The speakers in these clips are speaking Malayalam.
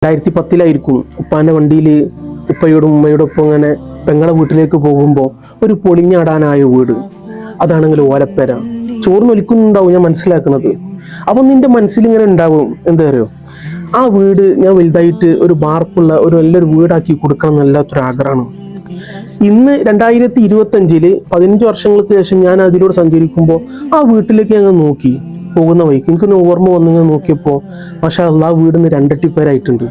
2010 ഉപ്പാൻ്റെ വണ്ടിയിൽ ഉപ്പയോടും ഉമ്മയോടൊപ്പം അങ്ങനെ പെങ്ങളെ വീട്ടിലേക്ക് പോകുമ്പോൾ ഒരു പൊളിഞ്ഞാടാനായ വീട്, അതാണെങ്കിൽ ഓലപ്പേര. ചോർന്നൊലിക്കുന്നുണ്ടാവും ഞാൻ മനസ്സിലാക്കുന്നത്. അപ്പം നിന്റെ മനസ്സിൽ ഇങ്ങനെ ഉണ്ടാവും, എന്താ പറയുക, ആ വീട് ഞാൻ വലുതായിട്ട് ഒരു ബാർപ്പുള്ള ഒരു നല്ലൊരു വീടാക്കി കൊടുക്കണം എന്നല്ലാത്തൊരു ആഗ്രഹമാണ്. ഇന്ന് 2025 15 വർഷങ്ങൾക്ക് ശേഷം ഞാൻ അതിലൂടെ സഞ്ചരിക്കുമ്പോൾ ആ വീട്ടിലേക്ക് ഞങ്ങൾ നോക്കി പോകുന്ന വഴിക്ക് എനിക്കൊന്ന് ഓർമ്മ വന്നിങ്ങനെ നോക്കിയപ്പോൾ മാഷാ അല്ലാഹ് വീടിന്ന് 2 പേരായിട്ടുണ്ട്.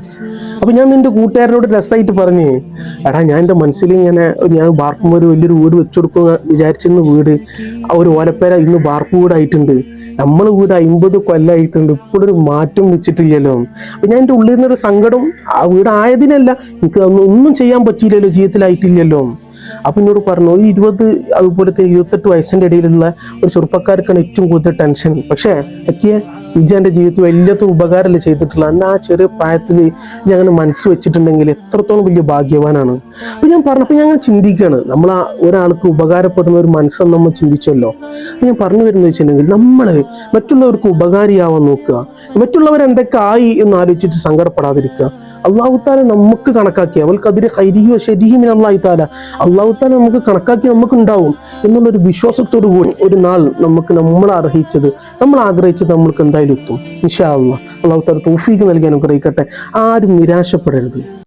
അപ്പൊ ഞാൻ നിന്റെ കൂട്ടുകാരനോട് രസമായിട്ട് പറഞ്ഞേ, എടാ ഞാൻ എൻ്റെ മനസ്സിൽ ഇങ്ങനെ ഞാൻ ബാർക്കുമ്പോൾ ഒരു വലിയൊരു വീട് വെച്ചുകൊടുക്കുക വിചാരിച്ചിരുന്ന വീട് ഒരു ഓലപ്പേര ഇന്ന് ബാർപ്പ് വീടായിട്ടുണ്ട്. നമ്മളെ വീട് 50 കൊല്ലമായിട്ടുണ്ട്, ഇപ്പോഴൊരു മാറ്റം വെച്ചിട്ടില്ലല്ലോ. അപ്പൊ ഞാൻ എൻ്റെ ഉള്ളിൽ നിന്നൊരു സങ്കടം, ആ വീടായതിനല്ല, എനിക്ക് ഒന്നും ചെയ്യാൻ പറ്റിയില്ലല്ലോ, ജീവിതത്തിലായിട്ടില്ലല്ലോ. അപ്പൊ എന്നോട് പറഞ്ഞു, ഈ 20 അതുപോലെ 28 വയസ്സിന്റെ ഇടയിലുള്ള ഒരു ചെറുപ്പക്കാർക്കാണ് ഏറ്റവും കൂടുതൽ ടെൻഷൻ. പക്ഷേ ഒക്കെ ഇജ എൻ്റെ ജീവിതത്തിൽ വലിയത്ര ഉപകാരമല്ലേ ചെയ്തിട്ടുള്ള, അന്ന് ആ ചെറിയ പ്രായത്തിൽ ഞാൻ അങ്ങനെ മനസ്സ് വെച്ചിട്ടുണ്ടെങ്കിൽ എത്രത്തോളം വലിയ ഭാഗ്യവാനാണ്. അപ്പൊ ഞാൻ പറഞ്ഞപ്പോൾ ഞാൻ ചിന്തിക്കുകയാണ്, നമ്മൾ ആ ഒരാൾക്ക് ഉപകാരപ്പെടുന്ന ഒരു മനസ്സെന്ന് നമ്മൾ ചിന്തിച്ചല്ലോ. അപ്പൊ ഞാൻ പറഞ്ഞു വരുന്നത് വെച്ചിട്ടുണ്ടെങ്കിൽ നമ്മൾ മറ്റുള്ളവർക്ക് ഉപകാരിയാവാൻ നോക്കുക, മറ്റുള്ളവരെന്തൊക്കെ ആയി എന്ന് ആലോചിച്ചിട്ട് സങ്കടപ്പെടാതിരിക്കുക. അള്ളാഹു താല നമുക്ക് കണക്കാക്കി, അവൾക്ക് അതിന് ഹൈരിഹോ ശരിഹിമിൻ അള്ളാഹു താല, അള്ളാഹു താല നമുക്ക് കണക്കാക്കി നമുക്ക് ഉണ്ടാവും എന്നുള്ളൊരു വിശ്വാസത്തോടു കൂടി ഒരു നാൾ നമുക്ക് നമ്മൾ അർഹിച്ചത്, നമ്മൾ ആഗ്രഹിച്ചത് നമ്മൾക്ക് എന്തായാലും എത്തും ഇൻഷാ അള്ളാഹ്. അള്ളാഹു താല തൗഫീഖ് നൽകി അനുഗ്രഹിക്കട്ടെ. ആരും നിരാശപ്പെടരുത്.